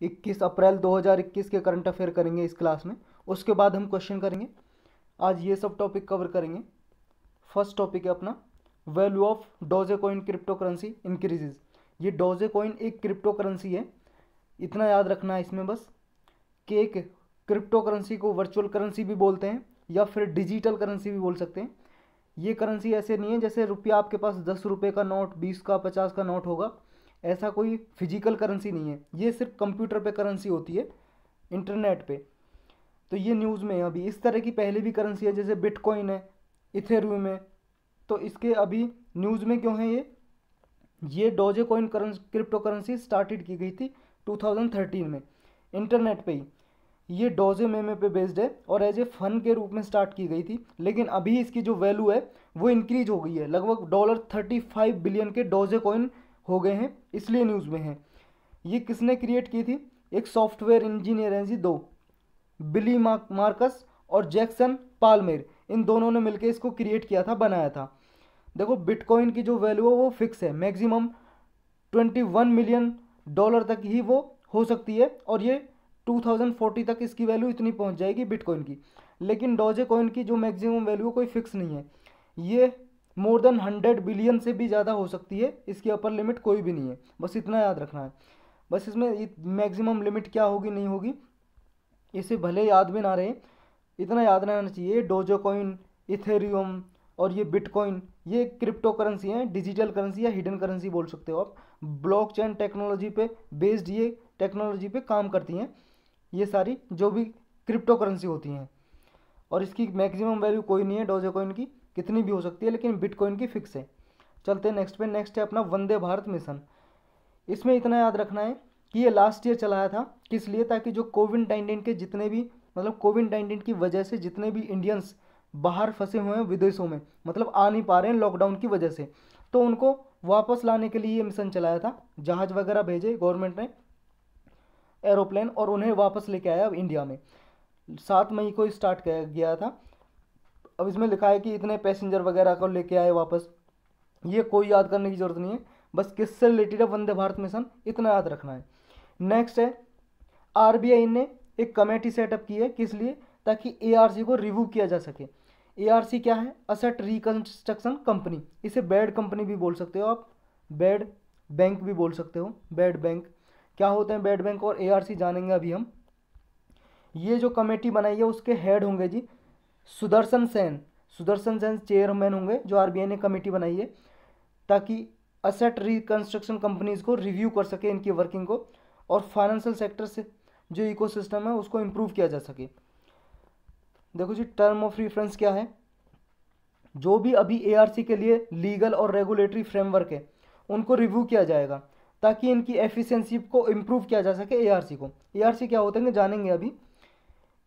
21 अप्रैल 2021 के current affair करेंगे इस क्लास में। उसके बाद हम क्वेश्चन करेंगे। आज ये सब टॉपिक कवर करेंगे। फर्स्ट टॉपिक है अपना value of Doge coin crypto currency increases. ये डोजे कॉइन एक क्रिप्टो करेंसी है, इतना याद रखना है इसमें बस कि एक क्रिप्टो करेंसी को वर्चुअल करेंसी भी बोलते हैं या फिर डिजिटल करेंसी भी बोल सकते हैं। ये करेंसी ऐसे नहीं है जैसे रुपया आपके पास 10 रुपये का नोट, 20 का, 50 का नोट होगा, ऐसा कोई फिजिकल करेंसी नहीं है। ये सिर्फ कंप्यूटर पे करेंसी होती है, इंटरनेट पे। तो ये न्यूज़ में है अभी। इस तरह की पहले भी करेंसी है, जैसे बिटकॉइन है, इथेरियम है। तो इसके अभी न्यूज़ में क्यों है ये Doge coin crypto currency started की गई थी 2013 में इंटरनेट पे ही। ये डोजे मेमे पे बेस्ड है और एज ए फन के रूप में स्टार्ट की गई थी, लेकिन अभी इसकी जो वैल्यू है वो इंक्रीज हो गई है। लगभग $35 बिलियन के डोजे कॉइन हो गए हैं, इसलिए न्यूज़ में है। ये किसने क्रिएट की थी? एक सॉफ्टवेयर इंजीनियर हैं जी, दो, बिली मार्कस और जैक्सन पालमेर। इन दोनों ने मिलकर इसको क्रिएट किया था, बनाया था। देखो बिटकॉइन की जो वैल्यू है वो फिक्स है, मैक्सिमम $21 मिलियन तक ही वो हो सकती है और ये 2040 तक इसकी वैल्यू इतनी पहुंच जाएगी बिटकॉइन की। लेकिन डोजे कॉइन की जो मैक्सिमम वैल्यू कोई फिक्स नहीं है, ये मोर देन 100 बिलियन से भी ज़्यादा हो सकती है, इसकी अपर लिमिट कोई भी नहीं है। बस इतना याद रखना है। बस इसमें मैक्सिमम लिमिट क्या होगी नहीं होगी इसे भले याद भी ना रहे, इतना याद रहना चाहिए। डोजे कॉइन, इथेरियम और ये बिटकॉइन, ये क्रिप्टो करेंसी हैं, डिजिटल करेंसी या हिडन करेंसी बोल सकते हो आप। ब्लॉकचेन टेक्नोलॉजी पे बेस्ड ये टेक्नोलॉजी पे काम करती हैं ये सारी जो भी क्रिप्टो करेंसी होती हैं। और इसकी मैक्सिमम वैल्यू कोई नहीं है डोजे कॉइन की, कितनी भी हो सकती है, लेकिन बिटकॉइन की फिक्स है। चलते हैं नेक्स्ट पे। नेक्स्ट है अपना वंदे भारत मिशन। इसमें इतना याद रखना है कि ये लास्ट ईयर चलाया था। किस लिए? ताकि जो कोविड-19 के जितने भी मतलब कोविड-19 की वजह से जितने भी इंडियंस बाहर फंसे हुए हैं विदेशों में, मतलब आ नहीं पा रहे हैं लॉकडाउन की वजह से, तो उनको वापस लाने के लिए ये मिशन चलाया था। जहाज़ वगैरह भेजे गवर्नमेंट ने, एरोप्लेन, और उन्हें वापस लेके आया अब इंडिया में। 7 मई को स्टार्ट किया गया था। अब इसमें लिखा है कि इतने पैसेंजर वगैरह को लेके आए वापस, ये कोई याद करने की ज़रूरत नहीं है। बस किससे रिलेटेड है? वंदे भारत मिशन, इतना याद रखना है। नेक्स्ट है आरबीआई ने एक कमेटी सेटअप की है। किस लिए? ताकि एआरसी को रिव्यू किया जा सके। एआरसी क्या है? Asset reconstruction company. इसे बैड कंपनी भी बोल सकते हो आप, बैड बैंक भी बोल सकते हो। बैड बैंक क्या होते हैं? बैड बैंक और एआरसी जानेंगे अभी हम। ये जो कमेटी बनाई है उसके हेड होंगे जी सुदर्शन सेन। सुदर्शन सेन चेयरमैन होंगे जो आरबीआई ने कमेटी बनाई है, ताकि असेट रिकंस्ट्रक्शन कंपनीज को रिव्यू कर सके इनकी वर्किंग को, और फाइनेंशियल सेक्टर से जो इकोसिस्टम है उसको इम्प्रूव किया जा सके। देखो जी टर्म ऑफ रेफरेंस क्या है? जो भी अभी एआरसी के लिए लीगल और रेगुलेटरी फ्रेमवर्क है उनको रिव्यू किया जाएगा, ताकि इनकी एफिशिएंसी को इम्प्रूव किया जा सके। एआरसी को, एआरसी क्या होते हैं जानेंगे अभी।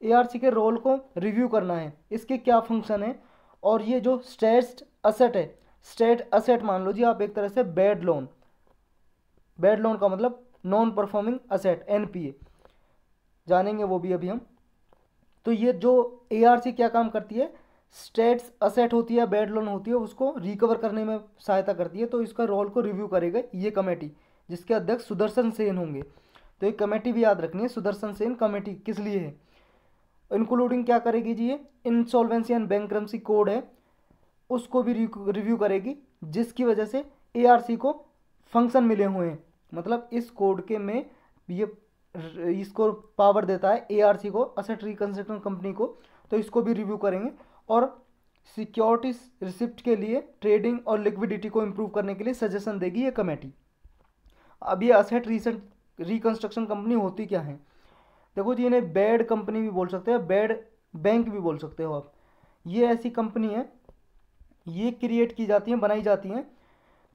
एआरसी के रोल को रिव्यू करना है, इसके क्या फंक्शन है, और ये जो स्टेट असेट है, स्टेट असेट मान लो जी आप एक तरह से बैड लोन। बैड लोन का मतलब नॉन परफॉर्मिंग असेट, एनपीए, जानेंगे वो भी अभी हम। तो ये जो एआरसी क्या काम करती है, स्टेट्स असेट होती है, बैड लोन होती है, उसको रिकवर करने में सहायता करती है। तो इसका रोल को रिव्यू करेगा ये कमेटी, जिसके अध्यक्ष सुदर्शन सेन होंगे। तो एक कमेटी भी याद रखनी है, सुदर्शन सेन कमेटी किस लिए है। इंक्लूडिंग क्या करेगी जी? ये इंसॉल्वेंसी एंड बैंकरप्सी कोड है उसको भी रिव्यू करेगी, जिसकी वजह से एआरसी को फंक्शन मिले हुए हैं। मतलब इस कोड के में ये इसको पावर देता है एआरसी को, असेट रिकंस्ट्रक्शन कंपनी को। तो इसको भी रिव्यू करेंगे, और सिक्योरिटी रिसिप्ट के लिए ट्रेडिंग और लिक्विडिटी को इम्प्रूव करने के लिए सजेशन देगी ये कमेटी। अब ये असेट रिकंस्ट्रक्शन कंपनी होती क्या है? देखो जी इन्हें बैड कंपनी भी बोल सकते हैं, बैड बैंक भी बोल सकते हो आप। ये ऐसी कंपनी है, ये क्रिएट की जाती हैं, बनाई जाती हैं,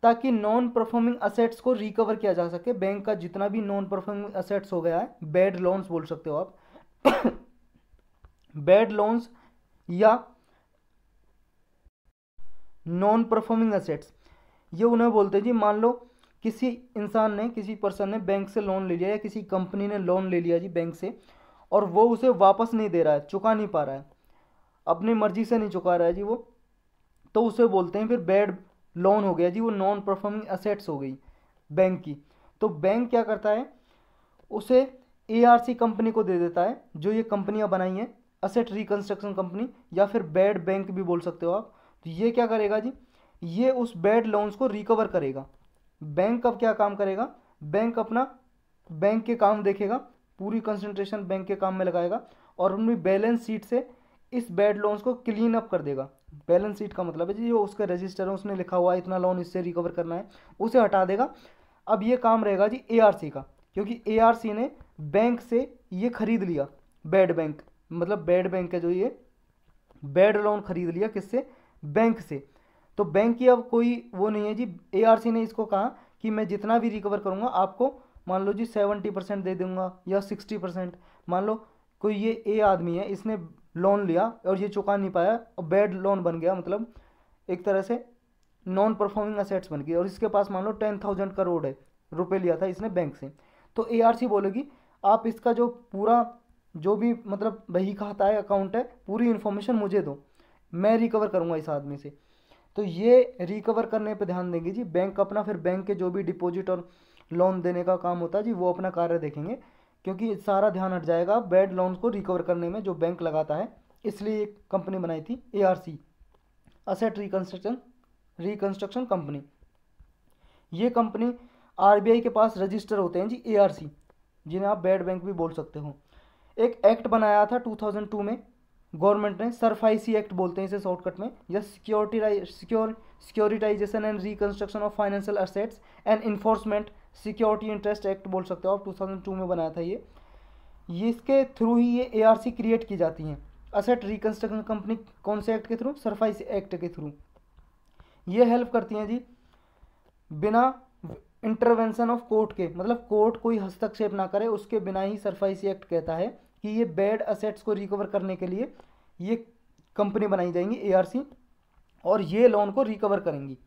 ताकि नॉन परफॉर्मिंग असेट्स को रिकवर किया जा सके। बैंक का जितना भी नॉन परफॉर्मिंग असेट्स हो गया है, बैड लोन्स बोल सकते हो आप बैड लोन्स या नॉन परफॉर्मिंग असेट्स, ये उन्हें बोलते हैं जी। मान लो किसी इंसान ने, किसी पर्सन ने बैंक से लोन ले लिया, या किसी कंपनी ने लोन ले लिया जी बैंक से, और वो उसे वापस नहीं दे रहा है, चुका नहीं पा रहा है, अपनी मर्जी से नहीं चुका रहा है जी वो, तो उसे बोलते हैं फिर बैड लोन हो गया जी, वो नॉन परफॉर्मिंग असेट्स हो गई बैंक की। तो बैंक क्या करता है, उसे ARC कंपनी को दे देता है, जो ये कंपनियां बनाई हैं, असेट रिकंस्ट्रक्शन कंपनी या फिर बैड बैंक भी बोल सकते हो आप। तो ये क्या करेगा जी, ये उस बैड लोन्स को रिकवर करेगा। बैंक अब क्या काम करेगा, बैंक अपना बैंक के काम देखेगा, पूरी कंसंट्रेशन बैंक के काम में लगाएगा और अपनी बैलेंस शीट से इस बैड लोन्स को क्लीन अप कर देगा। बैलेंस शीट का मतलब है जी, जो उसका रजिस्टर है उसने लिखा हुआ है इतना लोन इससे रिकवर करना है, उसे हटा देगा। अब ये काम रहेगा जी ARC का, क्योंकि ARC ने बैंक से ये खरीद लिया, बैड बैंक मतलब बैड बैंक है जो, ये बैड लोन खरीद लिया किससे, बैंक से। तो बैंक की अब कोई वो नहीं है जी, ARC ने इसको कहा कि मैं जितना भी रिकवर करूंगा आपको मान लो जी 70% दे दूंगा या 60%। मान लो कोई ये A आदमी है, इसने लोन लिया और ये चुका नहीं पाया और बैड लोन बन गया, मतलब एक तरह से नॉन परफॉर्मिंग असेट्स बन गई, और इसके पास मान लो 10,000 करोड़ है रुपए लिया था इसने बैंक से। तो ARC बोलेगी आप इसका जो पूरा जो भी मतलब बही खाता है, अकाउंट है, पूरी इन्फॉर्मेशन मुझे दो, मैं रिकवर करूंगा इस आदमी से। तो ये रिकवर करने पे ध्यान देंगे जी बैंक अपना, फिर बैंक के जो भी डिपॉजिट और लोन देने का काम होता है जी वो अपना कार्य देखेंगे, क्योंकि सारा ध्यान हट जाएगा बैड लोन्स को रिकवर करने में जो बैंक लगाता है। इसलिए एक कंपनी बनाई थी ARC, असेट रिकंस्ट्रक्शन कंपनी। ये कंपनी RBI के पास रजिस्टर होते हैं जी ARC, जिन्हें आप बैड बैंक भी बोल सकते हो। एक एक्ट बनाया था 2002 में गवर्नमेंट ने, सरफाइसी एक्ट बोलते हैं इसे शॉर्टकट में, या securitization and reconstruction of financial assets and enforcement security interest act बोल सकते हो आप, 2002 में बनाया था ये। इसके थ्रू ही ये ARC क्रिएट की जाती हैं, असेट रिकंस्ट्रक्शन कंपनी। कौन से एक्ट के थ्रू, सरफाइसी एक्ट के थ्रू। ये हेल्प करती हैं जी बिना इंटरवेंशन ऑफ कोर्ट के, मतलब कोर्ट कोई हस्तक्षेप ना करे उसके बिना ही सरफाइसी एक्ट कहता है कि ये बैड असेट्स को रिकवर करने के लिए ये कंपनी बनाई जाएंगी ARC, और ये लोन को रिकवर करेंगी।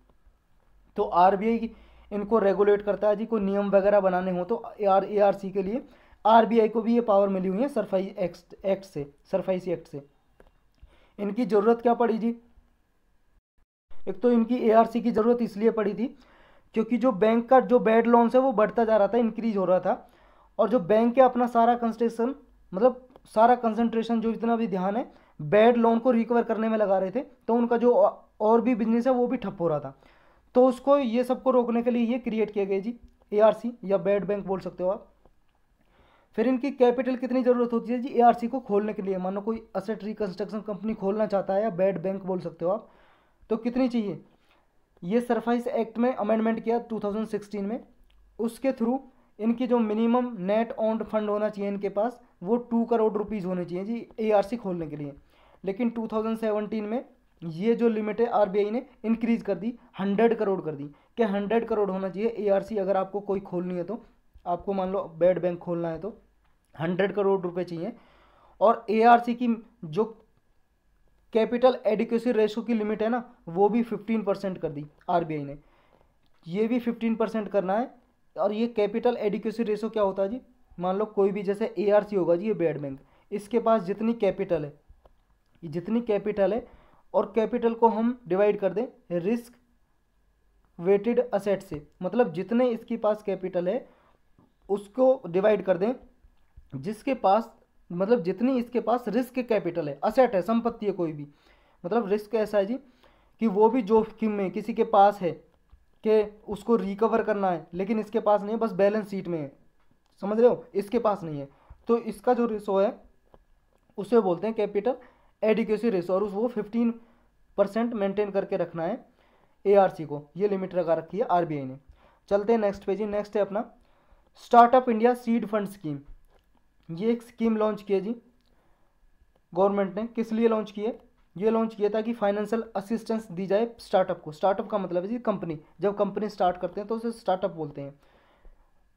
तो RBI इनको रेगुलेट करता है जी, कोई नियम वगैरह बनाने हो तो ARC के लिए RBI को भी ये पावर मिली हुई है सरफाइसी एक्ट से। इनकी ज़रूरत क्या पड़ी जी, एक तो इनकी ARC की ज़रूरत इसलिए पड़ी थी क्योंकि जो बैंक का जो बैड लोन्स है वो बढ़ता जा रहा था, इंक्रीज हो रहा था, और जो बैंक के अपना सारा कंस्ट्रेशन मतलब सारा कंसंट्रेशन जो इतना भी ध्यान है बैड लोन को रिकवर करने में लगा रहे थे, तो उनका जो और भी बिजनेस है वो भी ठप हो रहा था। तो उसको ये सबको रोकने के लिए ये क्रिएट किए गए जी ARC, या बैड बैंक बोल सकते हो आप। फिर इनकी कैपिटल कितनी ज़रूरत होती है जी ARC को खोलने के लिए, मानो कोई असेट रिकंस्ट्रक्शन कंपनी खोलना चाहता है या बैड बैंक बोल सकते हो आप, तो कितनी चाहिए। ये सरफाइस एक्ट में अमेंडमेंट किया 2016 में, उसके थ्रू इनकी जो मिनिमम नेट ऑन्ड फंड होना चाहिए इनके पास वो 2 करोड़ रुपीज़ होने चाहिए जी ARC खोलने के लिए। लेकिन 2017 में ये जो लिमिट है RBI ने इंक्रीज कर दी, 100 करोड़ कर दी, कि 100 करोड़ होना चाहिए ARC अगर आपको कोई खोलनी है तो, आपको मान लो बैड बैंक खोलना है तो 100 करोड़ रुपए चाहिए। और ARC की जो कैपिटल एडिक्वेसी रेशो की लिमिट है ना वो भी 15% कर दी RBI ने, ये भी 15% करना है। और ये कैपिटल एडिक्वेसी रेशो क्या होता है जी, मान लो कोई भी जैसे ARC होगा जी, ये बैड बैंक, इसके पास जितनी कैपिटल है और कैपिटल को हम डिवाइड कर दें रिस्क वेटेड असेट से, मतलब जितने इसके पास कैपिटल है उसको डिवाइड कर दें जिसके पास, मतलब जितनी इसके पास रिस्क कैपिटल है, असेट है, संपत्ति है कोई भी, मतलब रिस्क ऐसा है जी कि वो भी जोखिम में किसी के पास है कि उसको रिकवर करना है लेकिन इसके पास नहीं है, बस बैलेंस शीट में है, समझ रहे हो, इसके पास नहीं है, तो इसका जो रेशो है उसे बोलते हैं कैपिटल एडिक्वेसी रेशो, और वो 15% मेंटेन करके रखना है ARC को, ये लिमिट लगा रखी है RBI ने। चलते हैं नेक्स्ट पे जी, नेक्स्ट है अपना startup India seed fund scheme. ये एक स्कीम लॉन्च की है जी गवर्नमेंट ने, किस लिए लॉन्च की है, ये लॉन्च किया ताकि फाइनेंशियल असिस्टेंस दी जाए स्टार्टअप को। स्टार्टअप का मतलब है जी कंपनी, जब कंपनी स्टार्ट करते हैं तो उसे स्टार्टअप बोलते हैं,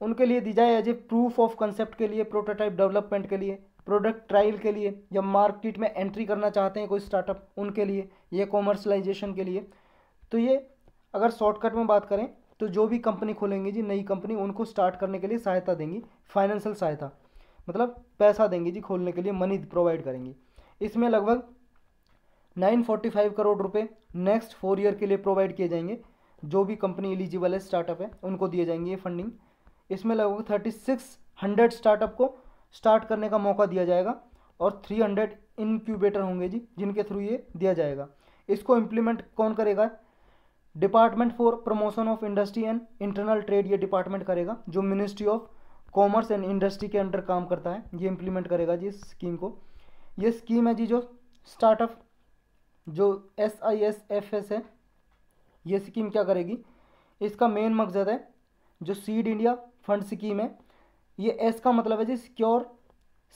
उनके लिए दी जाए as a proof of concept के लिए, प्रोटोटाइप डेवलपमेंट के लिए, प्रोडक्ट ट्रायल के लिए, या मार्केट में एंट्री करना चाहते हैं कोई स्टार्टअप उनके लिए, या कॉमर्शलाइजेशन के लिए। तो ये अगर शॉर्टकट में बात करें तो जो भी कंपनी खोलेंगी जी नई कंपनी, उनको स्टार्ट करने के लिए सहायता देंगी, फाइनेंशियल सहायता, मतलब पैसा देंगी जी खोलने के लिए, मनी प्रोवाइड करेंगी। इसमें लगभग 945 करोड़ रुपए नेक्स्ट 4 ईयर के लिए प्रोवाइड किए जाएंगे, जो भी कंपनी एलिजिबल है स्टार्टअप है उनको दिए जाएंगे ये फंडिंग। इसमें लगभग 3600 स्टार्टअप को स्टार्ट करने का मौका दिया जाएगा और 300 इनक्यूबेटर होंगे जी जिनके थ्रू ये दिया जाएगा। इसको इम्प्लीमेंट कौन करेगा? Department for promotion of industry and internal trade ये डिपार्टमेंट करेगा, जो ministry of commerce and industry के अंडर काम करता है, ये इम्प्लीमेंट करेगा जी इस स्कीम को। ये स्कीम है जी जो स्टार्टअप जो SISFS है, ये स्कीम क्या करेगी? इसका मेन मकसद है जो सीड इंडिया फंड स्कीम है, ये एस का मतलब है जी सिक्योर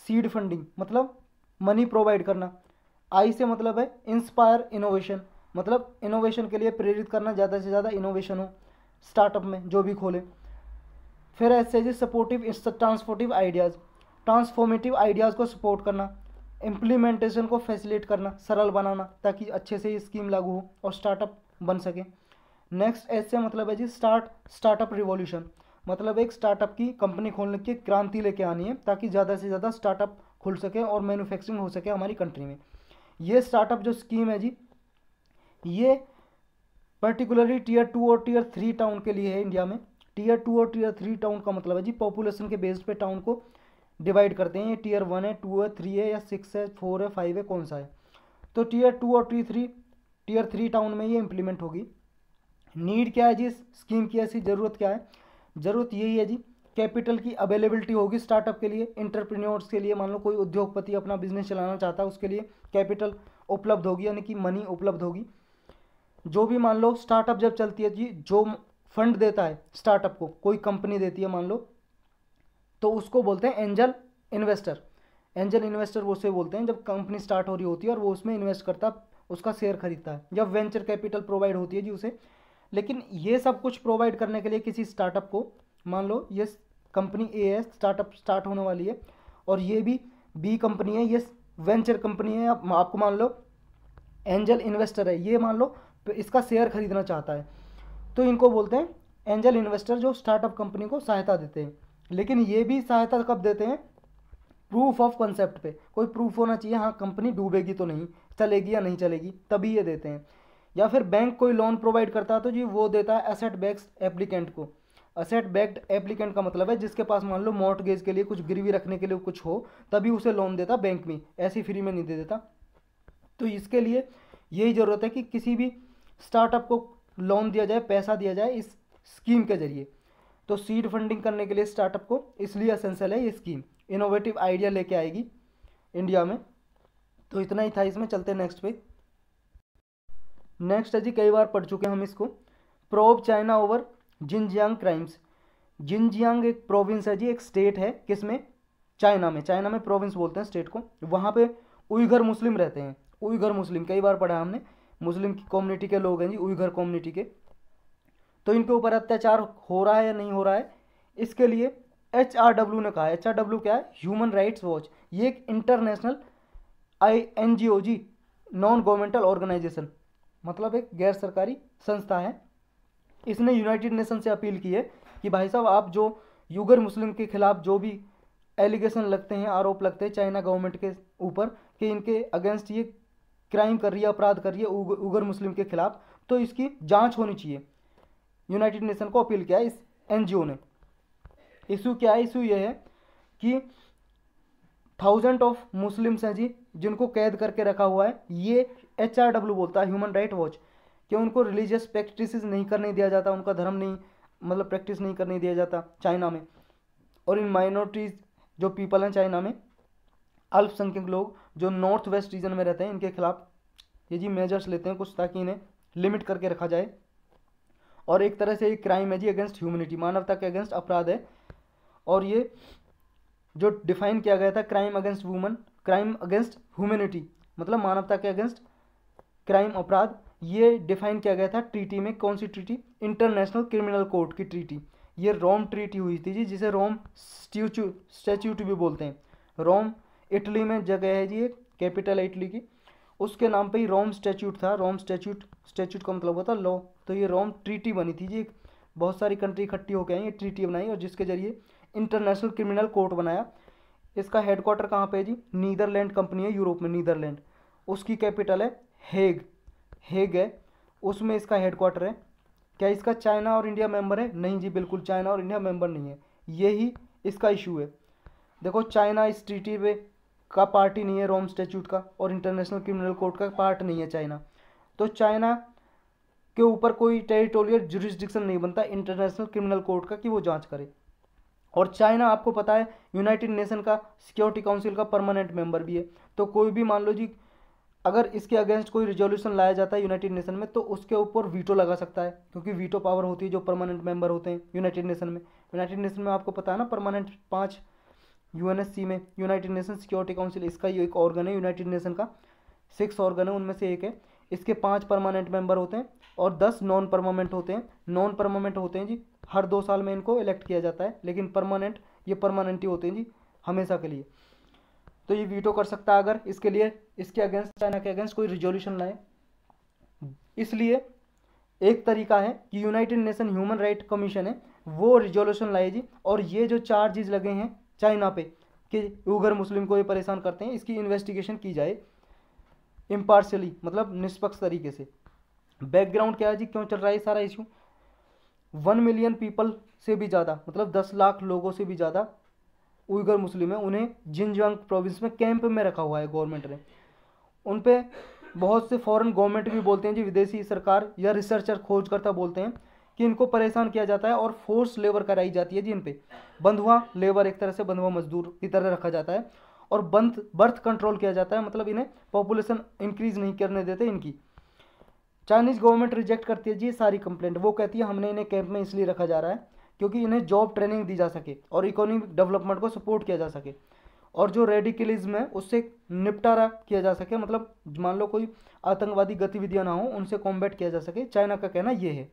सीड फंडिंग, मतलब मनी प्रोवाइड करना। आई से मतलब है इंस्पायर इनोवेशन, मतलब इनोवेशन के लिए प्रेरित करना, ज़्यादा से ज़्यादा इनोवेशन हो स्टार्टअप में जो भी खोले। फिर ऐसे जी सपोर्टिव ट्रांसफॉर्मेटिव आइडियाज़ को सपोर्ट करना, इम्प्लीमेंटेशन को फैसिलिटेट करना, सरल बनाना ताकि अच्छे से ये स्कीम लागू हो और स्टार्टअप बन सके। नेक्स्ट ऐसे मतलब है जी स्टार्टअप रिवॉल्यूशन, मतलब एक स्टार्टअप की कंपनी खोलने की क्रांति लेके आनी है ताकि ज़्यादा से ज़्यादा स्टार्टअप खुल सके और मैन्युफैक्चरिंग हो सके हमारी कंट्री में। ये स्टार्टअप जो स्कीम है जी ये पर्टिकुलरली टीयर 2 और टीयर 3 टाउन के लिए है इंडिया में। टीयर 2 और टीयर 3 टाउन का मतलब है जी पॉपुलेशन के बेस्ड पे टाउन को डिवाइड करते हैं, ये टीयर 1 है, 2 है, 3 है या 6 है, 4 है, 5 है, कौन सा है। तो टीयर 2 और टीयर 3 टाउन में ये इम्प्लीमेंट होगी। नीड क्या है जी इस स्कीम की, ऐसी ज़रूरत क्या है? ज़रूरत यही है जी कैपिटल की अवेलेबिलिटी होगी स्टार्टअप के लिए, इंटरप्रेन्योर्स के लिए, मान लो कोई उद्योगपति अपना बिजनेस चलाना चाहता है उसके लिए कैपिटल उपलब्ध होगी, यानी कि मनी उपलब्ध होगी। जो भी मान लो स्टार्टअप जब चलती है जी, जो फंड देता है स्टार्टअप को कोई कंपनी देती है मान लो, तो उसको बोलते हैं एंजल इन्वेस्टर। एंजल इन्वेस्टर वो से बोलते हैं जब कंपनी स्टार्ट हो रही होती है और वो उसमें इन्वेस्ट करता है, उसका शेयर खरीदता है, जब वेंचर कैपिटल प्रोवाइड होती है जी उसे। लेकिन ये सब कुछ प्रोवाइड करने के लिए किसी स्टार्टअप को, मान लो ये कंपनी ए है, स्टार्टअप स्टार्ट होने वाली है, और ये भी बी कंपनी है, ये वेंचर कंपनी है, आपको मान लो एंजल इन्वेस्टर है, ये मान लो इसका शेयर खरीदना चाहता है, तो इनको बोलते हैं एंजल इन्वेस्टर जो स्टार्टअप कंपनी को सहायता देते हैं। लेकिन ये भी सहायता कब देते हैं? प्रूफ ऑफ कंसेप्ट पे, कोई प्रूफ होना चाहिए, हाँ कंपनी डूबेगी तो नहीं, चलेगी या नहीं चलेगी, तभी ये देते हैं। या फिर बैंक कोई लोन प्रोवाइड करता है तो जी वो देता है एसेट बेस्ड एप्लीकेंट को। एसेट बैक्ड एप्लीकेंट का मतलब है जिसके पास मान लो मॉर्टगेज के लिए कुछ गिरवी रखने के लिए कुछ हो, तभी उसे लोन देता बैंक में, ऐसी फ्री में नहीं दे देता। तो इसके लिए यही ज़रूरत है कि किसी भी स्टार्टअप को लोन दिया जाए, पैसा दिया जाए इस स्कीम के जरिए। तो सीड फंडिंग करने के लिए स्टार्टअप को इसलिए एसेंशियल है ये स्कीम, इनोवेटिव आइडिया लेके आएगी इंडिया में। तो इतना ही था इसमें, चलते हैं नेक्स्ट पे। नेक्स्ट है जी, कई बार पढ़ चुके हैं हम इसको, probe China over Jinjiang crimes. Jinjiang एक प्रोविंस है जी, एक स्टेट है, किसमें? चाइना में। चाइना में प्रोविंस बोलते हैं स्टेट को। वहाँ पे उइगर मुस्लिम रहते हैं, उइगर मुस्लिम, कई बार पढ़ा हमने, मुस्लिम की कम्युनिटी के लोग हैं जी, उइगर कम्युनिटी के। तो इनके ऊपर अत्याचार हो रहा है या नहीं हो रहा है, इसके लिए HRW ने कहा है। HRW क्या है? Human rights watch. ये एक इंटरनेशनल NGO जी, नॉन गवर्नमेंटल ऑर्गेनाइजेशन, मतलब एक गैर सरकारी संस्था है। इसने यूनाइटेड नेशन से अपील की है कि भाई साहब आप जो उइगर मुस्लिम के खिलाफ जो भी एलिगेशन लगते हैं, आरोप लगते हैं चाइना गवर्नमेंट के ऊपर कि इनके अगेंस्ट ये क्राइम कर रही है, अपराध कर रही है उइगर मुस्लिम के खिलाफ, तो इसकी जांच होनी चाहिए। यूनाइटेड नेशन को अपील किया है इस NGO ने। इशू क्या है? इशू ये है कि 1000 ऑफ मुस्लिम्स हैं जी जिनको कैद करके रखा हुआ है। ये HRW बोलता है, ह्यूमन राइट वॉच, कि उनको रिलीजियस प्रैक्टिस नहीं करने दिया जाता, उनका धर्म नहीं, मतलब प्रैक्टिस नहीं करने दिया जाता चाइना में। और इन माइनॉरिटीज़ जो पीपल हैं चाइना में, अल्पसंख्यक लोग जो नॉर्थ वेस्ट रीजन में रहते हैं, इनके खिलाफ ये जी मेजर्स लेते हैं कुछ, ताकि इन्हें लिमिट करके रखा जाए। और एक तरह से ये क्राइम है जी अगेंस्ट ह्यूमनिटी, मानवता के अगेंस्ट अपराध है। और ये जो डिफाइन किया गया था crime against woman, crime against humanity, मतलब मानवता के अगेंस्ट क्राइम, अपराध, ये डिफाइन किया गया था ट्रीटी में। कौन सी ट्रीटी? इंटरनेशनल क्रिमिनल कोर्ट की ट्रीटी। ये रोम ट्रीटी हुई थी जी, जिसे रोम स्टैच्यूट भी बोलते हैं। रोम इटली में जगह है जी, एक कैपिटल है इटली की, उसके नाम पे ही रोम स्टैच्यूट था। रोम स्टैच्यूट का मतलब होता लॉ। तो ये रोम ट्रीटी बनी थी जी, बहुत सारी कंट्री इकट्ठी होकर आई, ये ट्रीटी बनाई और जिसके जरिए इंटरनेशनल क्रिमिनल कोर्ट बनाया। इसका हेडक्वार्टर कहाँ पे है जी? नीदरलैंड कंपनी है यूरोप में, नीदरलैंड। उसकी कैपिटल है हेग है, उसमें इसका हेडक्वार्टर है। क्या इसका चाइना और इंडिया मेंबर है? नहीं जी, बिल्कुल चाइना और इंडिया मेंबर नहीं है, यही इसका इशू है। देखो चाइना इस ट्रीटी पे का पार्ट ही नहीं है, रोम स्टैट्यूट का, और इंटरनेशनल क्रिमिनल कोर्ट का पार्ट नहीं है चाइना। तो चाइना के ऊपर कोई टेरिटोरियल जुरिस्डिक्शन नहीं बनता इंटरनेशनल क्रिमिनल कोर्ट का कि वो जांच करे। और चाइना आपको पता है यूनाइटेड नेशन का सिक्योरिटी काउंसिल का परमानेंट मेंबर भी है। तो कोई भी मान लो जी अगर इसके अगेंस्ट कोई रिजोल्यूशन लाया जाता है यूनाइटेड नेशन में तो उसके ऊपर वीटो लगा सकता है, क्योंकि वीटो पावर होती है जो परमानेंट मेंबर होते हैं यूनाइटेड नेशन में। यूनाइटेड नेशन में आपको पता है ना परमानेंट 5 यूएनएससी में, यूनाइटेड नेशन सिक्योरिटी काउंसिल इसका ये एक ऑर्गन है यूनाइटेड नेशन का, 6 ऑर्गन है उनमें से एक है। इसके 5 परमानेंट मेंबर होते हैं और 10 नॉन परमानेंट होते हैं। नॉन परमानेंट होते हैं जी हर 2 साल में इनको इलेक्ट किया जाता है, लेकिन परमानेंट ये परमानेंट ही होते हैं जी हमेशा के लिए। तो ये वीटो कर सकता है अगर इसके लिए इसके अगेंस्ट चाइना के अगेंस्ट कोई रिजोल्यूशन लाए। इसलिए एक तरीका है कि United nation human right commission है वो रिजोल्यूशन लाए जी, और ये जो चार्जेस लगे हैं चाइना पे कि उइगर मुस्लिम को ये परेशान करते हैं, इसकी इन्वेस्टिगेशन की जाए इम्पार्शियली, मतलब निष्पक्ष तरीके से। बैकग्राउंड क्या है जी, क्यों चल रहा है सारा इशू? 1 मिलियन पीपल से भी ज़्यादा, मतलब 10 लाख लोगों से भी ज़्यादा उइगर मुस्लिम है, उन्हें जिनजियांग प्रोविंस में कैंप में रखा हुआ है गवर्नमेंट ने। उन पे बहुत से फॉरेन गवर्नमेंट भी बोलते हैं जी, विदेशी सरकार या रिसर्चर खोजकर्ता बोलते हैं कि इनको परेशान किया जाता है और फोर्स लेबर कराई जाती है जी इन पे। बंधुआ लेबर, एक तरह से बंधुआ मजदूर की तरह रखा जाता है, और बर्थ कंट्रोल किया जाता है, मतलब इन्हें पॉपुलेशन इंक्रीज नहीं करने देते इनकी। चाइनीज़ गवर्नमेंट रिजेक्ट करती है जी सारी कंप्लेंट। वो कहती है हमने इन्हें कैंप में इसलिए रखा जा रहा है क्योंकि इन्हें जॉब ट्रेनिंग दी जा सके और इकोनॉमिक डेवलपमेंट को सपोर्ट किया जा सके, और जो रेडिकलिज्म है उससे निपटारा किया जा सके, मतलब मान लो कोई आतंकवादी गतिविधियां ना हो उनसे कॉम्बैट किया जा सके। चाइना का कहना ये है।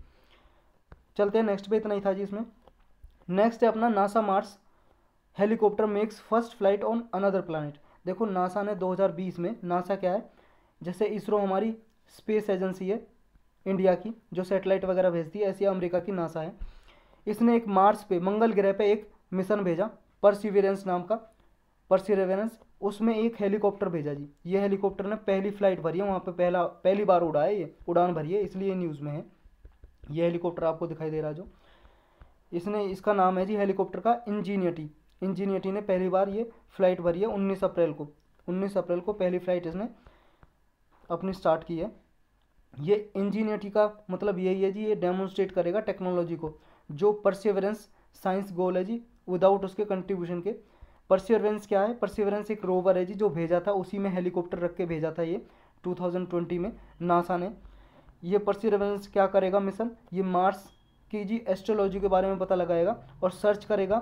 चलते हैं नेक्स्ट पे, इतना ही था जी इसमें। नेक्स्ट है अपना NASA Mars helicopter makes first flight on another planet. देखो नासा ने 2020 में, नासा क्या है जैसे इसरो हमारी स्पेस एजेंसी है इंडिया की जो सैटेलाइट वगैरह भेजती है, ऐसी अमेरिका की नासा है। इसने एक मार्स पे, मंगल ग्रह पे एक मिशन भेजा परसिविरेंस नाम का, परसिविरेंस, उसमें एक हेलीकॉप्टर भेजा जी। ये हेलीकॉप्टर ने पहली फ्लाइट भरी है वहाँ पे, पहली बार उड़ा है, ये उड़ान भरी है, इसलिए न्यूज़ में है। ये हेलीकॉप्टर आपको दिखाई दे रहा जो इसने, इसका नाम है जी हेलीकॉप्टर का इंजीनियटी। इंजीनियटी ने पहली बार ये फ्लाइट भरी है 19 अप्रैल को। 19 अप्रैल को पहली फ्लाइट इसने अपनी स्टार्ट की है। ये इंजीनियरिटी का मतलब यही है जी, ये डेमोन्स्ट्रेट करेगा टेक्नोलॉजी को, जो परसिवरेंस साइंस गोल है जी विदाउट उसके कंट्रीब्यूशन के। परसिवरेंस क्या है? परसिवरेंस एक रोवर है जी जो भेजा था, उसी में हेलीकॉप्टर रख के भेजा था ये 2020 में नासा ने। ये परसिवरेंस क्या करेगा मिशन? ये मार्स की जी एस्ट्रोलॉजी के बारे में पता लगाएगा और सर्च करेगा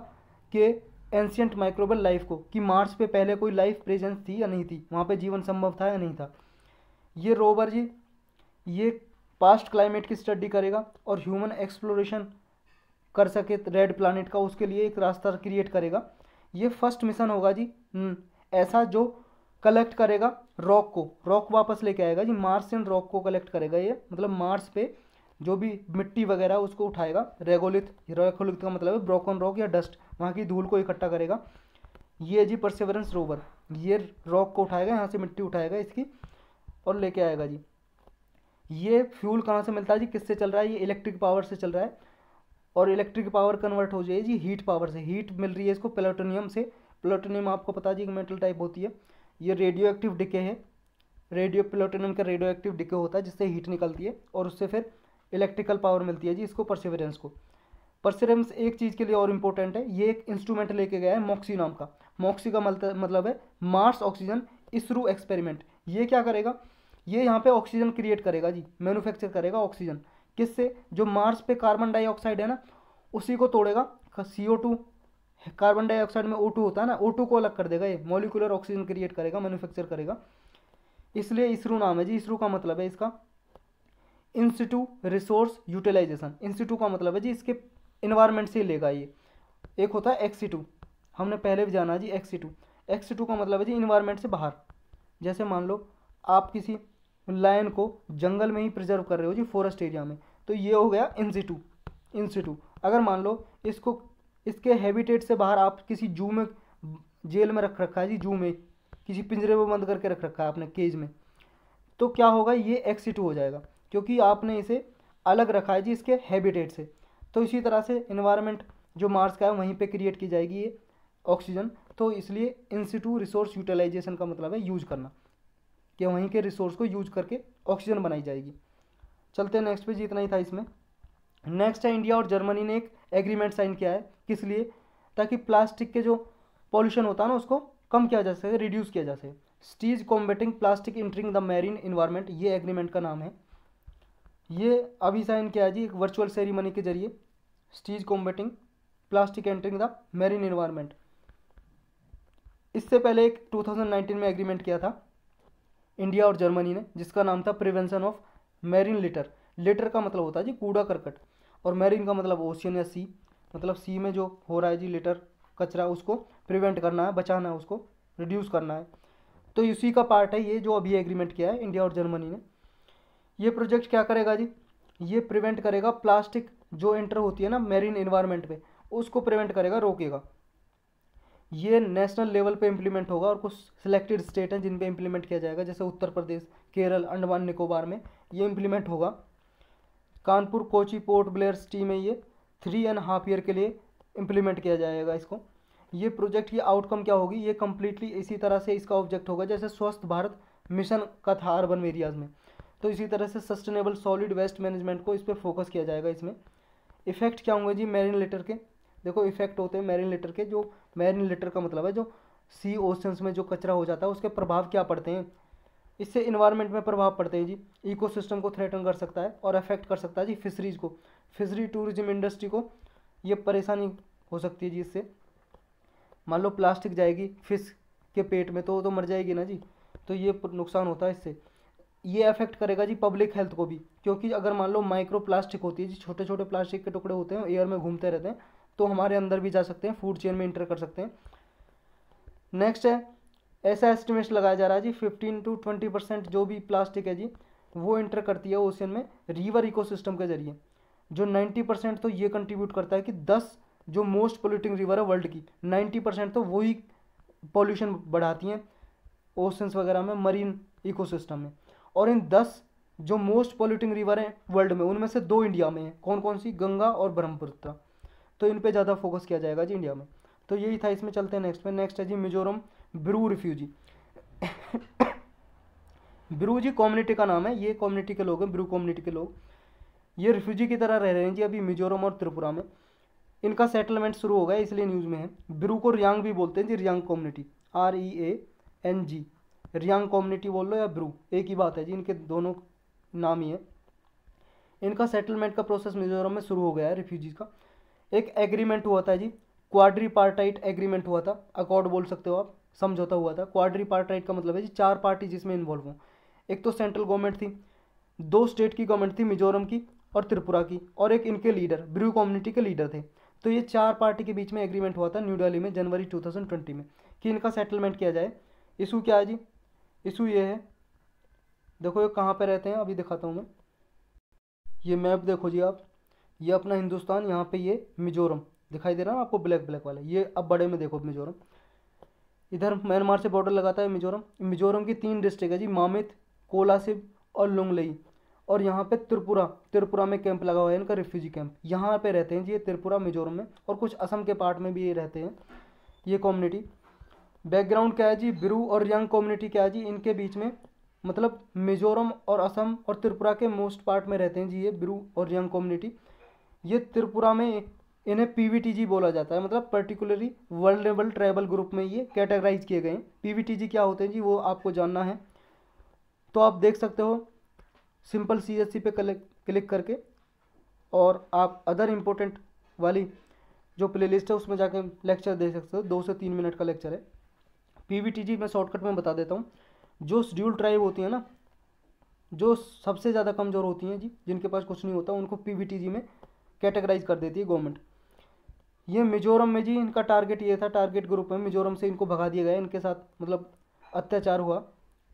कि एंशियंट माइक्रोबियल लाइफ को, कि मार्स पे पहले कोई लाइफ प्रेजेंस थी या नहीं थी, वहाँ पे जीवन संभव था या नहीं था। ये रोवर जी ये पास्ट क्लाइमेट की स्टडी करेगा और ह्यूमन एक्सप्लोरेशन कर सके रेड प्लानिट का, उसके लिए एक रास्ता क्रिएट करेगा। ये फर्स्ट मिशन होगा जी ऐसा जो कलेक्ट करेगा रॉक को, रॉक वापस लेके आएगा जी, मार्सियन रॉक को कलेक्ट करेगा ये, मतलब मार्स पे जो भी मिट्टी वगैरह उसको उठाएगा। रेगोलिथ, रेगोलिथ का मतलब है ब्रोकन रॉक या डस्ट, वहाँ की धूल को इकट्ठा करेगा। ये जी परसिवरेंस रोवर ये रॉक को उठाएगा, यहाँ से मिट्टी उठाएगा इसकी और लेके आएगा जी। ये फ्यूल कहाँ से मिलता है जी, किससे चल रहा है? ये इलेक्ट्रिक पावर से चल रहा है, और इलेक्ट्रिक पावर कन्वर्ट हो जाए जी हीट पावर से। हीट मिल रही है इसको प्लूटोनियम से। प्लूटोनियम आपको पता जी एक मेटल टाइप होती है, ये रेडियो एक्टिव डिके है। प्लूटोनियम का रेडियो एक्टिव डिके होता है जिससे हीट निकलती है और उससे फिर इलेक्ट्रिकल पावर मिलती है जी इसको, परसिवरेंस को। परसिवरेंस एक चीज़ के लिए और इम्पोर्टेंट है, ये एक इंस्ट्रूमेंट लेके गया है मॉक्सी नाम का। मॉक्सी का मतलब है मार्स ऑक्सीजन इसरू एक्सपेरिमेंट। ये क्या करेगा? ये यहाँ पे ऑक्सीजन क्रिएट करेगा जी, मैन्युफैक्चर करेगा ऑक्सीजन। किससे? जो मार्स पे कार्बन डाइऑक्साइड है ना उसी को तोड़ेगा, CO2, कार्बन डाइऑक्साइड में O2 होता है ना, O2 को अलग कर देगा, ये मॉलिक्यूलर ऑक्सीजन क्रिएट करेगा, मैन्युफैक्चर करेगा। इसलिए इसरू नाम है जी। इसरू का मतलब है इसका इंस्टीट्यू रिसोर्स यूटिलाइजेशन। इंस्टीट्यू का मतलब है जी इसके इन्वायरमेंट से लेगा ये। एक होता है एक्सीटू, हमने पहले भी जाना जी एक्सीटू। एक्सीटू का मतलब है जी इन्वायरमेंट से बाहर। जैसे मान लो आप किसी लायन को जंगल में ही प्रिजर्व कर रहे हो जी, फॉरेस्ट एरिया में, तो ये हो गया इंसिटू। इंसिटू अगर मान लो इसको इसके हैबिटेट से बाहर आप किसी जू में, जेल में रख रखा है जी, जू में किसी पिंजरे में बंद करके रख रखा है आपने केज में, तो क्या होगा? ये एक्सिटू हो जाएगा क्योंकि आपने इसे अलग रखा है जी इसके हैबिटेट से। तो इसी तरह से इन्वायरमेंट जो मार्स का है वहीं पे क्रिएट की जाएगी ये ऑक्सीजन, तो इसलिए इन सिटू रिसोर्स यूटिलाइजेशन का मतलब है यूज करना, कि वहीं के रिसोर्स को यूज करके ऑक्सीजन बनाई जाएगी। चलते हैं नेक्स्ट पे जी, इतना ही था इसमें। नेक्स्ट है इंडिया और जर्मनी ने एक एग्रीमेंट साइन किया है, किस लिए, ताकि प्लास्टिक के जो पॉल्यूशन होता है ना उसको कम किया जा सके, रिड्यूस किया जा सके। States combating plastic entering the marine environment, ये एग्रीमेंट का नाम है। ये अभी साइन किया जी एक वर्चुअल सेरेमनी के जरिए, states combating plastic entering the marine environment. इससे पहले एक 2019 में एग्रीमेंट किया था इंडिया और जर्मनी ने, जिसका नाम था prevention of marine litre. Litre का मतलब होता है जी कूड़ा करकट, और मैरीन का मतलब ओशियन या सी, मतलब सी में जो हो रहा है जी लिटर कचरा, उसको प्रिवेंट करना है, बचाना है, उसको रिड्यूस करना है। तो इसी का पार्ट है ये जो अभी एग्रीमेंट किया है इंडिया और जर्मनी ने। ये प्रोजेक्ट क्या करेगा जी, ये प्रिवेंट करेगा प्लास्टिक जो एंटर होती है ना मैरीन इन्वायरमेंट पे, उसको प्रिवेंट करेगा, रोकेगा। ये नेशनल लेवल पे इम्प्लीमेंट होगा और कुछ सिलेक्टेड स्टेट हैं जिन पे इम्प्लीमेंट किया जाएगा, जैसे उत्तर प्रदेश, केरल, अंडमान निकोबार में ये इम्प्लीमेंट होगा। Kanpur, Kochi, port Blair city में ये 3.5 ईयर के लिए इम्प्लीमेंट किया जाएगा इसको। ये प्रोजेक्ट की आउटकम क्या होगी, ये कम्प्लीटली इसी तरह से इसका ऑब्जेक्ट होगा जैसे स्वच्छ भारत मिशन का था अर्बन एरियाज़ में, तो इसी तरह से सस्टेनेबल सॉलिड वेस्ट मैनेजमेंट को इस पर फोकस किया जाएगा इसमें। इफेक्ट क्या होंगे जी मैरीन लिटर के, देखो इफेक्ट होते हैं मैरीन लिटर के, जो मैरीन लिटर का मतलब है जो सी ओशंस में जो कचरा हो जाता है उसके प्रभाव क्या पड़ते हैं, इससे इन्वायरमेंट में प्रभाव पड़ते हैं जी। इकोसिस्टम को थ्रेटन कर सकता है और अफेक्ट कर सकता है जी फिशरीज को, फिशरी टूरिज्म इंडस्ट्री को ये परेशानी हो सकती है जी इससे। मान लो प्लास्टिक जाएगी फिश के पेट में तो मर जाएगी ना जी, तो ये नुकसान होता है इससे। ये अफेक्ट करेगा जी पब्लिक हेल्थ को भी, क्योंकि अगर मान लो माइक्रो प्लास्टिक होती है जी, छोटे छोटे प्लास्टिक के टुकड़े होते हैं, एयर में घूमते रहते हैं, तो हमारे अंदर भी जा सकते हैं, फूड चेन में इंटर कर सकते हैं। नेक्स्ट है, ऐसा एस्टिमेट लगाया जा रहा है जी 15 to 20% जो भी प्लास्टिक है जी वो इंटर करती है ओशन में रिवर इकोसिस्टम के जरिए, जो 90% तो ये कंट्रीब्यूट करता है कि 10 जो मोस्ट पोल्यूटिंग रिवर है वर्ल्ड की 90% तो वही पॉल्यूशन बढ़ाती हैं ओशंस वगैरह में, मरीन इकोसिस्टम में। और इन 10 जो मोस्ट पोल्यूटिंग रिवर हैं वर्ल्ड में, उनमें से 2 इंडिया में हैं, कौन कौन सी, गंगा और ब्रह्मपुत्र, तो इन पे ज़्यादा फोकस किया जाएगा जी इंडिया में। तो यही था इसमें। चलते हैं नेक्स्ट पे। नेक्स्ट है जी मिजोरम ब्रू रिफ्यूजी। ब्रू जी कम्युनिटी का नाम है, ये कम्युनिटी के लोग हैं, ब्रू कम्युनिटी के लोग, ये रिफ्यूजी की तरह रह रहे हैं जी अभी मिजोरम और त्रिपुरा में। इनका सेटलमेंट शुरू हो गया इसलिए न्यूज़ में है। ब्रू को रियांग भी बोलते हैं जी, Reang community, REANG, Reang community बोल लो या ब्रू, एक ही बात है जी, इनके दोनों नाम ही है। इनका सेटलमेंट का प्रोसेस मिजोरम में शुरू हो गया है रिफ्यूजीज का। एक एग्रीमेंट हुआ था जी, क्वाड्रीपार्टाइट एग्रीमेंट हुआ था, अकॉर्ड बोल सकते हो आप, समझौता हुआ था। क्वाड्रीपार्टाइट का मतलब है जी 4 पार्टी जिसमें इन्वॉल्व हों। एक तो सेंट्रल गवर्नमेंट थी, 2 स्टेट की गवर्नमेंट थी, मिजोरम की और त्रिपुरा की, और एक इनके लीडर ब्रू कम्युनिटी के लीडर थे। तो ये 4 पार्टी के बीच में एग्रीमेंट हुआ था न्यू दिल्ली में जनवरी 2020 में कि इनका सेटलमेंट किया जाए। इशू क्या है जी, इशू ये है, देखो ये कहाँ पे रहते हैं अभी दिखाता हूँ मैं। ये मैप देखो जी आप, ये अपना हिंदुस्तान, यहाँ पे ये मिजोरम दिखाई दे रहा है आपको, ब्लैक ब्लैक वाला, ये अब बड़े में देखो मिजोरम। इधर म्यांमार से बॉर्डर लगाता है मिजोरम। मिजोरम की 3 डिस्ट्रिक्ट है जी, मामित, कोलासिब और लुंगलई। और यहाँ पे त्रिपुरा में कैंप लगा हुआ है इनका, रिफ्यूजी कैंप, यहाँ पे रहते हैं जी ये त्रिपुरा मिजोरम में, और कुछ असम के पार्ट में भी ये रहते हैं ये कम्युनिटी। बैकग्राउंड क्या है जी, ब्रू और रियांग कम्युनिटी क्या है जी, इनके बीच में मतलब मिजोरम और असम और त्रिपुरा के मोस्ट पार्ट में रहते हैं जी ये ब्रू और रियांग कम्युनिटी। ये त्रिपुरा में इन्हें PVTG बोला जाता है, मतलब पर्टिकुलरली वर्ल्डेबल ट्राइबल ग्रुप में ये कैटेगराइज किए गए हैं। PVTG क्या होते हैं जी वो आपको जानना है तो आप देख सकते हो सिंपल CSC पे क्लिक करके, और आप अदर इम्पोर्टेंट वाली जो प्लेलिस्ट है उसमें जाके लेक्चर देख सकते हो, 2 से 3 मिनट का लेक्चर है। PVTG मैं शॉर्टकट में बता देता हूँ। जो शेड्यूल ट्राइब होती है ना, जो सबसे ज़्यादा कमज़ोर होती हैं जी, जिनके पास कुछ नहीं होता, उनको PVTG में कैटेगराइज कर देती है गवर्नमेंट। ये मिजोरम में जी इनका टारगेट ये था, टारगेट ग्रुप में मिजोरम से इनको भगा दिया गया, इनके साथ मतलब अत्याचार हुआ।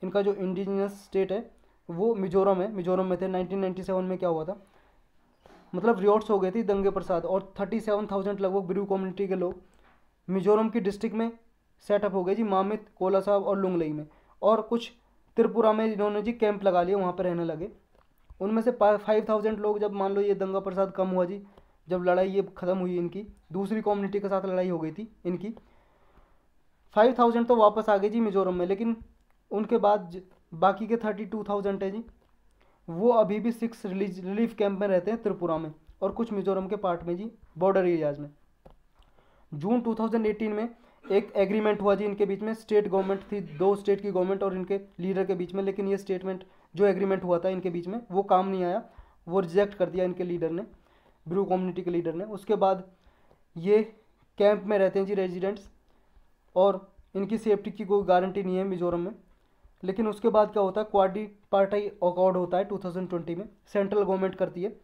इनका जो इंडिजिनियस स्टेट है वो मिजोरम है, मिजोरम में थे। 1997 में क्या हुआ था, मतलब रियोट्स हो गए थी, दंगे प्रसाद, और 37,000 लगभग ब्रू कम्युनिटी के लोग मिजोरम की डिस्ट्रिक्ट में सेटअप हो गए जी, मामित, कोला साहब और लुंगलई में, और कुछ त्रिपुरा में इन्होंने जी कैंप लगा लिए, वहाँ पर रहने लगे। उनमें से 5,000 लोग, जब मान लो ये दंगा प्रसाद कम हुआ जी, जब लड़ाई ये ख़त्म हुई इनकी, दूसरी कम्युनिटी के साथ लड़ाई हो गई थी इनकी, 5,000 तो वापस आ गए जी मिजोरम में, लेकिन उनके बाद बाकी के 32,000 है जी, वो अभी भी 6 रिलीफ कैंप में रहते हैं त्रिपुरा में और कुछ मिजोरम के पार्ट में जी, बॉर्डर एरियाज में। जून 2018 में एक एग्रीमेंट हुआ जी इनके बीच में, स्टेट गवर्नमेंट थी, 2 स्टेट की गवर्नमेंट और इनके लीडर के बीच में, लेकिन ये स्टेटमेंट जो एग्रीमेंट हुआ था इनके बीच में वो काम नहीं आया, वो रिजेक्ट कर दिया इनके लीडर ने, ब्रू कम्युनिटी के लीडर ने। उसके बाद ये कैंप में रहते हैं जी रेजिडेंट्स, और इनकी सेफ्टी की कोई गारंटी नहीं है मिजोरम में। लेकिन उसके बाद क्या होता है, क्वाड्री पार्टाई अकॉर्ड होता है 2020 में, सेंट्रल गवर्नमेंट करती है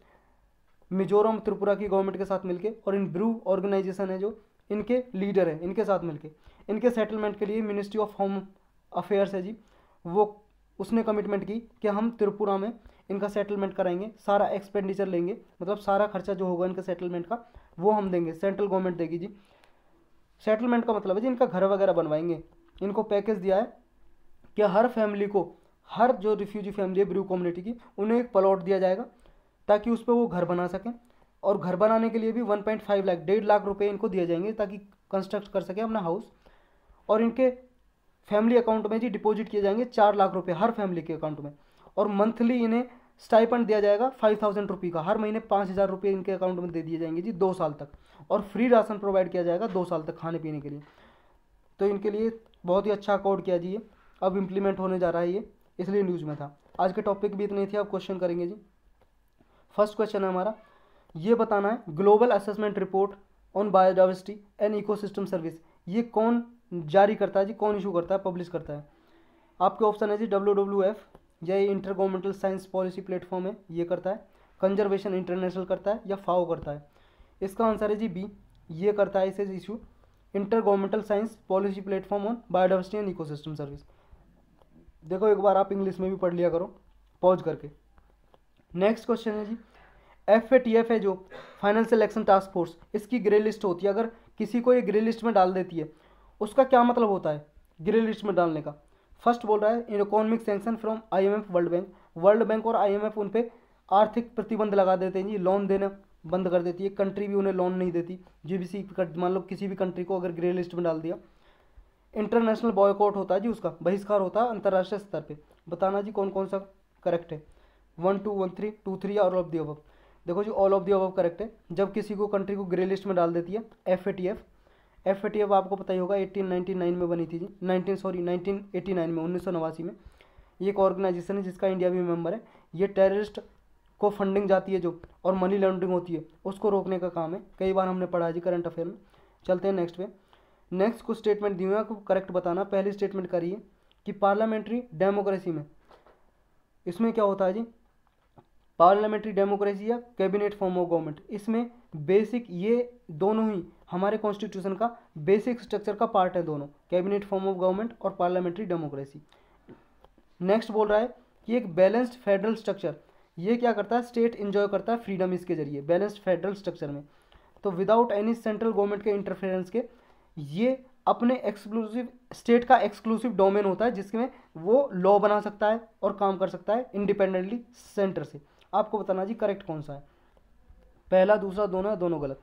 मिजोरम त्रिपुरा की गवर्नमेंट के साथ मिलके, और इन ब्रू ऑर्गेनाइजेशन है जो इनके लीडर है, इनके साथ मिलके इनके सेटलमेंट के लिए मिनिस्ट्री ऑफ होम अफेयर्स है जी, वो उसने कमिटमेंट की कि हम त्रिपुरा में इनका सेटलमेंट कराएंगे, सारा एक्सपेंडिचर लेंगे, मतलब सारा खर्चा जो होगा इनके सेटलमेंट का वो हम देंगे, सेंट्रल गवर्नमेंट देगी जी। सेटलमेंट का मतलब है जी इनका घर वगैरह बनवाएंगे। इनको पैकेज दिया है कि हर फैमिली को, हर जो रिफ्यूजी फैमिली है ब्रू कम्युनिटी की, उन्हें एक प्लॉट दिया जाएगा ताकि उस पर वो घर बना सकें, और घर बनाने के लिए भी 1.5 लाख, 1.5 लाख रुपए इनको दिए जाएंगे ताकि कंस्ट्रक्ट कर सकें अपना हाउस। और इनके फैमिली अकाउंट में जी डिपॉजिट किए जाएंगे 4 लाख रुपए हर फैमिली के अकाउंट में, और मंथली इन्हें स्टाइपेंड दिया जाएगा 5,000 रुपये का, हर महीने 5,000 रुपये इनके अकाउंट में दे दिए जाएंगे जी 2 साल तक, और फ्री राशन प्रोवाइड किया जाएगा 2 साल तक खाने पीने के लिए। तो इनके लिए बहुत ही अच्छा अकॉर्ड किया जी, ये अब इम्प्लीमेंट होने जा रहा है ये, इसलिए न्यूज़ में था। आज के टॉपिक भी इतने थे, अब क्वेश्चन करेंगे जी। फर्स्ट क्वेश्चन है हमारा, ये बताना है global assessment report on biodiversity and ecosystem service, ये कौन जारी करता है जी, कौन इशू करता है, पब्लिश करता है। आपके ऑप्शन है जी WWF, या ये inter governmental science policy platform है, ये करता है। कंजर्वेशन इंटरनेशनल करता है, या FAO करता है। इसका आंसर है जी बी, ये करता है इसे issue inter governmental science policy platform on biodiversity and ecosystem service. देखो एक बार आप इंग्लिश में भी पढ़ लिया करो पॉज करके। नेक्स्ट क्वेश्चन है जी, FATF है जो फाइनेंशियल एक्शन टास्क फोर्स, इसकी ग्रे लिस्ट होती है, अगर किसी को ये ग्रे लिस्ट में डाल देती है उसका क्या मतलब होता है ग्रे लिस्ट में डालने का। फर्स्ट बोल रहा है economic sanction from IMF, world bank और IMF उन पे आर्थिक प्रतिबंध लगा देते हैं जी, लोन देना बंद कर देती है, कंट्री भी उन्हें लोन नहीं देती, जीबीसी मान लो किसी भी कंट्री को अगर ग्रे लिस्ट में डाल दिया। इंटरनेशनल बॉयकॉट होता है जी, उसका बहिष्कार होता है अंतर्राष्ट्रीय स्तर पे। बताना जी कौन कौन सा करेक्ट है, 1 2 1 3 2 3 या ऑल ऑफ द अबव। देखो जी all of the above correct है, जब किसी को कंट्री को ग्रे लिस्ट में डाल देती है FATF आपको पता ही होगा 1899 में बनी थी जी, 1989 में, 1989 में। ये एक ऑर्गेनाइजेशन है जिसका इंडिया भी मेंबर है। ये टेररिस्ट को फंडिंग जाती है जो, और मनी लॉन्ड्रिंग होती है, उसको रोकने का काम है, कई बार हमने पढ़ा जी करंट अफेयर में। चलते हैं नेक्स्ट पे। नेक्स्ट कुछ स्टेटमेंट दी हुई है, आपको करेक्ट बताना। पहली स्टेटमेंट करिए कि पार्लियामेंट्री डेमोक्रेसी में, इसमें क्या होता है जी, पार्लियामेंट्री डेमोक्रेसी या कैबिनेट फॉर्म ऑफ गवर्नमेंट, इसमें बेसिक, ये दोनों ही हमारे कॉन्स्टिट्यूशन का बेसिक स्ट्रक्चर का पार्ट है दोनों, कैबिनेट फॉर्म ऑफ गवर्नमेंट और पार्लियामेंट्री डेमोक्रेसी। नेक्स्ट बोल रहा है कि एक बैलेंस्ड फेडरल स्ट्रक्चर, ये क्या करता है, स्टेट इंजॉय करता है फ्रीडम इसके जरिए बैलेंस्ड फेडरल स्ट्रक्चर में, तो विदाउट एनी सेंट्रल गवर्नमेंट के इंटरफेरेंस के, ये अपने एक्सक्लूसिव स्टेट का एक्सक्लूसिव डोमेन होता है जिसमें वो लॉ बना सकता है और काम कर सकता है इंडिपेंडेंटली सेंटर से। आपको बताना जी करेक्ट कौन सा है, पहला, दूसरा, दोनों, दोनों गलत।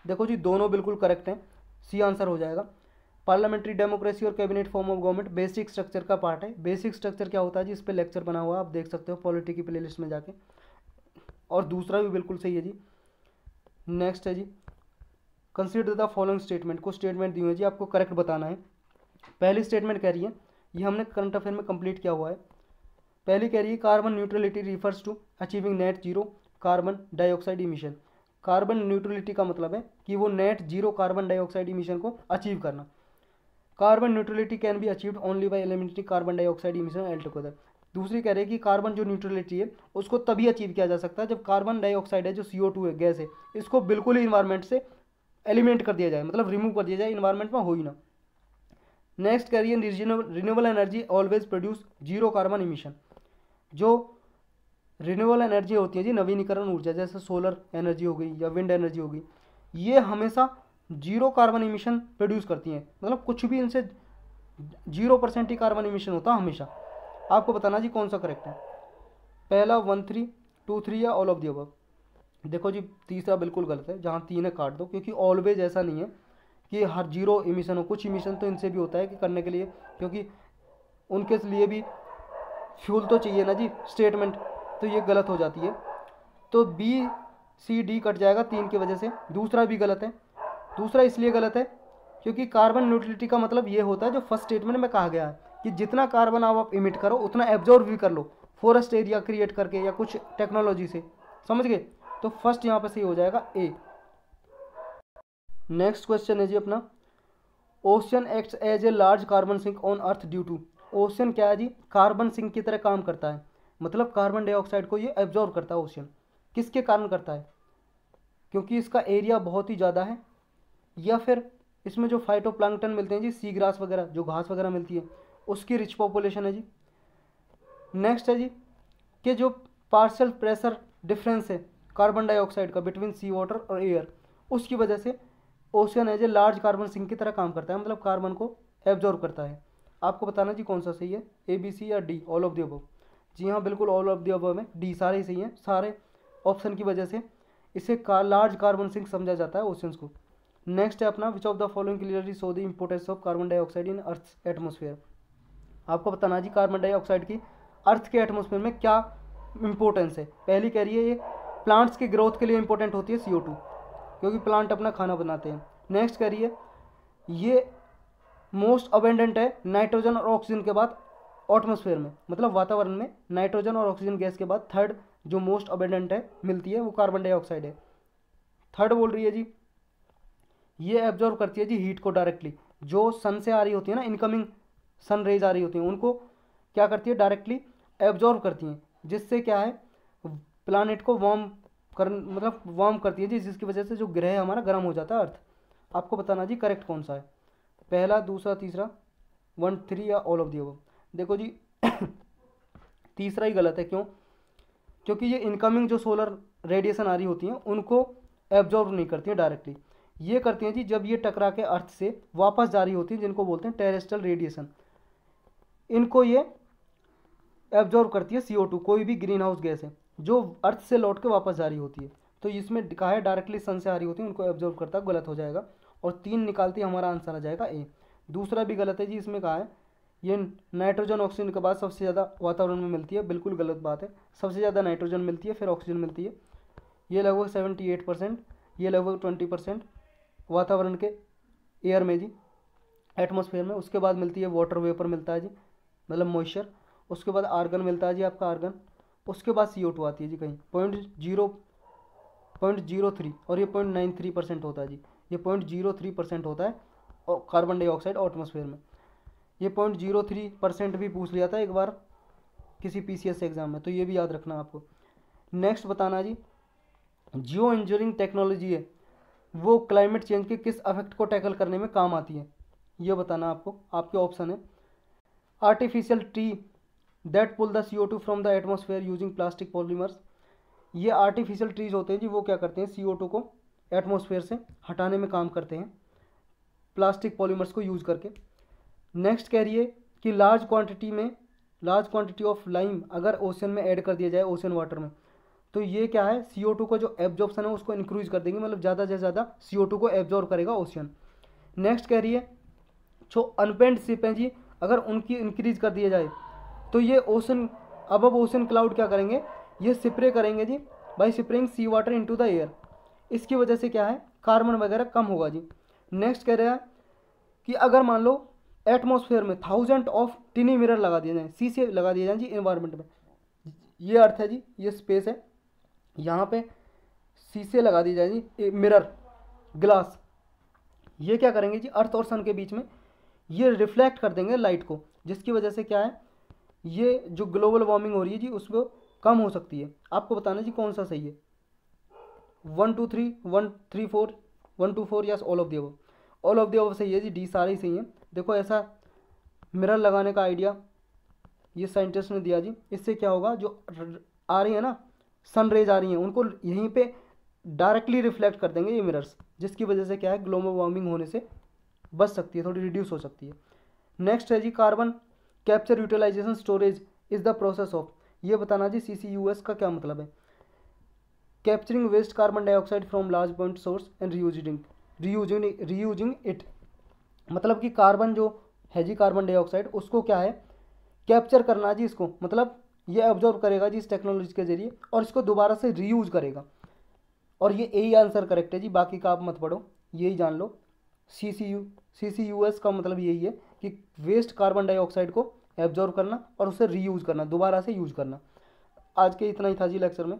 देखो जी दोनों बिल्कुल करेक्ट हैं, सी आंसर हो जाएगा। पार्लियामेंट्री डेमोक्रेसी और cabinet form of government basic structure का पार्ट है। बेसिक स्ट्रक्चर क्या होता है जी, इस पर लेक्चर बना हुआ आप देख सकते हो पॉलिटी की प्लेलिस्ट में जाके, और दूसरा भी बिल्कुल सही है जी। नेक्स्ट है जी, कंसीडर द फॉलोइंग स्टेटमेंट, कुछ स्टेटमेंट दी हुई है जी, आपको करेक्ट बताना है। पहली स्टेटमेंट कह रही है, ये हमने करंट अफेयर में कंप्लीट किया हुआ है। पहली कह रही है carbon neutrality refers to achieving net zero carbon dioxide emission. Carbon neutrality का मतलब है कि वो net zero carbon dioxide emission को अचीव करना। Carbon neutrality can be achieved only by eliminating carbon dioxide emission altogether. दूसरी कह रही है कि कार्बन जो न्यूट्रलिटी है उसको तभी अचीव किया जा सकता है जब कार्बन डाइऑक्साइड है जो CO2 है, गैस है, इसको बिल्कुल ही इन्वायरमेंट से एलिमिनेट कर दिया जाए, मतलब रिमूव कर दिया जाए, इन्वायरमेंट में हो ही ना। नेक्स्ट कह रही है renewable energy always produce zero carbon emission. जो रिन्यूएबल एनर्जी होती है जी, नवीनीकरण ऊर्जा, जैसे सोलर एनर्जी हो गई या विंड एनर्जी हो गई, ये हमेशा जीरो कार्बन इमिशन प्रोड्यूस करती हैं, मतलब कुछ भी इनसे 0% ही कार्बन इमिशन होता है हमेशा। आपको बताना जी कौन सा करेक्ट है, पहला 1 3 2 3 या ऑल ऑफ द अबव। देखो जी तीसरा बिल्कुल गलत है, जहाँ 3 है काट दो, क्योंकि ऑलवेज ऐसा नहीं है कि हर जीरो इमिशन हो, कुछ इमिशन तो इनसे भी होता है कि करने के लिए, क्योंकि उनके लिए भी फ्यूल तो चाहिए ना जी, स्टेटमेंट, तो ये गलत हो जाती है। तो बी सी डी कट जाएगा 3 की वजह से। दूसरा भी गलत है। दूसरा इसलिए गलत है क्योंकि कार्बन न्यूट्रलिटी का मतलब ये होता है जो फर्स्ट स्टेटमेंट में कहा गया है कि जितना कार्बन आप इमिट करो उतना एब्जॉर्ब भी कर लो, फॉरेस्ट एरिया क्रिएट करके या कुछ टेक्नोलॉजी से, समझ गए। तो फर्स्ट यहाँ पे सही हो जाएगा ए। नेक्स्ट क्वेश्चन है जी अपना, ocean acts as a large carbon sink on earth due to. Ocean क्या है जी, कार्बन सिंक की तरह काम करता है, मतलब कार्बन डाइऑक्साइड को ये एब्जॉर्ब करता है ओशियन। किसके कारण करता है? क्योंकि इसका एरिया बहुत ही ज़्यादा है, या फिर इसमें जो फाइटोप्लैंक्टन मिलते हैं जी, सी ग्रास वगैरह, जो घास वगैरह मिलती है, उसकी रिच पॉपुलेशन है जी। नेक्स्ट है जी कि जो पार्शियल प्रेशर डिफरेंस है कार्बन डाइऑक्साइड का बिटवीन सी वाटर और एयर, उसकी वजह से ocean as a large carbon sink की तरह काम करता है, मतलब कार्बन को एब्जॉर्ब करता है। आपको बताना जी कौन सा सही है, ए बी सी या D, all of the above. जी हाँ, बिल्कुल ऑल ऑफ द अबव है, डी सारे ही सही हैं। सारे ऑप्शन की वजह से इसे लार्ज कार्बन सिंक समझा जाता है ओशियंस को। नेक्स्ट है अपना, which of the following clearly show the importance of carbon dioxide in earth atmosphere. आपको बताना जी कार्बन डाइऑक्साइड की अर्थ के एटमोसफेयर में क्या इंपॉर्टेंस है। पहली कह रही है ये प्लांट्स की ग्रोथ के लिए इंपॉर्टेंट होती है CO2, क्योंकि प्लांट अपना खाना बनाते हैं। नेक्स्ट कह रही है ये मोस्ट अबेंडेंट है नाइट्रोजन और ऑक्सीजन के बाद एटमॉस्फेयर में, मतलब वातावरण में नाइट्रोजन और ऑक्सीजन गैस के बाद थर्ड जो मोस्ट अबेंडेंट है मिलती है वो कार्बन डाइऑक्साइड है। थर्ड बोल रही है जी ये एब्जॉर्ब करती है जी हीट को डायरेक्टली, जो सन से आ रही होती है ना, इनकमिंग सन रेज आ रही होती हैं, उनको क्या करती है, डायरेक्टली एब्जॉर्ब करती हैं, जिससे क्या है प्लानेट को मतलब वार्म करती है जी, जिसकी वजह से जो ग्रह हमारा गर्म हो जाता है अर्थ। आपको बताना जी करेक्ट कौन सा है, पहला, दूसरा, तीसरा, 1 3 या ऑल ऑफ द अबव। देखो जी तीसरा ही गलत है। क्यों? क्योंकि ये इनकमिंग जो सोलर रेडिएशन आ रही होती हैं उनको एब्जॉर्ब नहीं करती हैं डायरेक्टली, ये करती हैं जी जब ये टकरा के अर्थ से वापस जा रही होती हैं, जिनको बोलते हैं टेरेस्ट्रियल रेडिएशन, इनको ये एब्जॉर्ब करती है CO2, कोई भी ग्रीन हाउस गैस है जो अर्थ से लौट के वापस जा रही होती है। तो इसमें कहा है डायरेक्टली सन से आ रही होती है उनको एब्जॉर्ब करता है, गलत हो जाएगा। और 3 निकालती हमारा आंसर आ जाएगा ए। दूसरा भी गलत है जी, इसमें कहा है ये नाइट्रोजन ऑक्सीजन के बाद सबसे ज़्यादा वातावरण में मिलती है, बिल्कुल गलत बात है। सबसे ज़्यादा नाइट्रोजन मिलती है, फिर ऑक्सीजन मिलती है, ये लगभग 78%, ये लगभग 20% वातावरण के एयर में जी, एटमॉस्फेयर में। उसके बाद मिलती है वाटर वेपर मिलता है जी, मतलब मॉइस्चर। उसके बाद आर्गन मिलता है जी आपका आर्गन। उसके बाद CO2 आती है जी कहीं 0.03 और ये 0.93% होता है जी, ये 0.03% होता है और कार्बन डाइऑक्साइड एटमॉस्फेयर में। ये 0.03% भी पूछ लिया था एक बार किसी PCS एग्जाम में, तो ये भी याद रखना आपको। नेक्स्ट बताना जी जियो इंजीनियरिंग टेक्नोलॉजी है वो क्लाइमेट चेंज के किस अफेक्ट को टैकल करने में काम आती है, ये बताना आपको। आपके ऑप्शन है artificial tree that pull the CO2 from the atmosphere using plastic polymers. ये आर्टिफिशियल ट्रीज होते हैं जी, वो क्या करते हैं CO2 को एटमॉस्फेयर से हटाने में काम करते हैं प्लास्टिक पॉलीमर्स को यूज़ करके। नेक्स्ट कह रही है कि लार्ज क्वांटिटी ऑफ लाइम अगर ओशन में ऐड कर दिया जाए, ओशन वाटर में, तो ये क्या है CO2 को जो एब्जॉर्प्शन है उसको इंक्रीज कर देंगे, मतलब ज़्यादा से ज़्यादा CO2 को एब्जॉर्ब करेगा ओशन। नेक्स्ट कह रही है जो अनपेंड शिप हैं जी अगर उनकी इंक्रीज कर दिया जाए तो ये ओशन अबव ओशन क्लाउड क्या करेंगे, ये स्प्रे करेंगे जी by spraying sea water into the air. इसकी वजह से क्या है कार्बन वगैरह कम होगा जी। नेक्स्ट कह रहा है कि अगर मान लो एटमॉस्फेयर में 1000 ऑफ टिनी मिरर लगा दिए जाएँ, शीशे लगा दिए जाएँ जी एनवायरनमेंट में, ये अर्थ है जी, ये स्पेस है, यहाँ पे शीशे लगा दिए जाए जी, मिरर ग्लास, ये क्या करेंगे जी अर्थ और सन के बीच में ये रिफ्लेक्ट कर देंगे लाइट को, जिसकी वजह से क्या है ये जो ग्लोबल वार्मिंग हो रही है जी उसको कम हो सकती है। आपको बताना जी कौन सा सही है, 1 2 3 1 3 4 1 2 4 या all of the above. All of the above सही है जी, डी सारे ही सही हैं। देखो ऐसा मिरर लगाने का आइडिया ये साइंटिस्ट ने दिया जी, इससे क्या होगा जो आ रही है ना सन रेज आ रही हैं उनको यहीं पे डायरेक्टली रिफ्लेक्ट कर देंगे ये मिरर्स, जिसकी वजह से क्या है ग्लोबल वार्मिंग होने से बच सकती है, थोड़ी रिड्यूस हो सकती है। नेक्स्ट है जी carbon capture utilization storage is the process of, ये बताना जी CCUS का क्या मतलब है। Capturing waste carbon dioxide from large point source and reusing, reusing it, मतलब कि कार्बन जो है जी, कार्बन डाइऑक्साइड, उसको क्या है कैप्चर करना जी इसको, मतलब ये ऑब्जर्व करेगा जी इस टेक्नोलॉजी के जरिए और इसको दोबारा से रीयूज करेगा। और ये यही आंसर करेक्ट है जी, बाकी का आप मत पढ़ो, यही जान लो। CCUS का मतलब यही है कि वेस्ट कार्बन डाइऑक्साइड को एब्जॉर्व करना और उसे रीयूज करना, दोबारा से यूज करना। आज के इतना ही था जी लेक्चर में।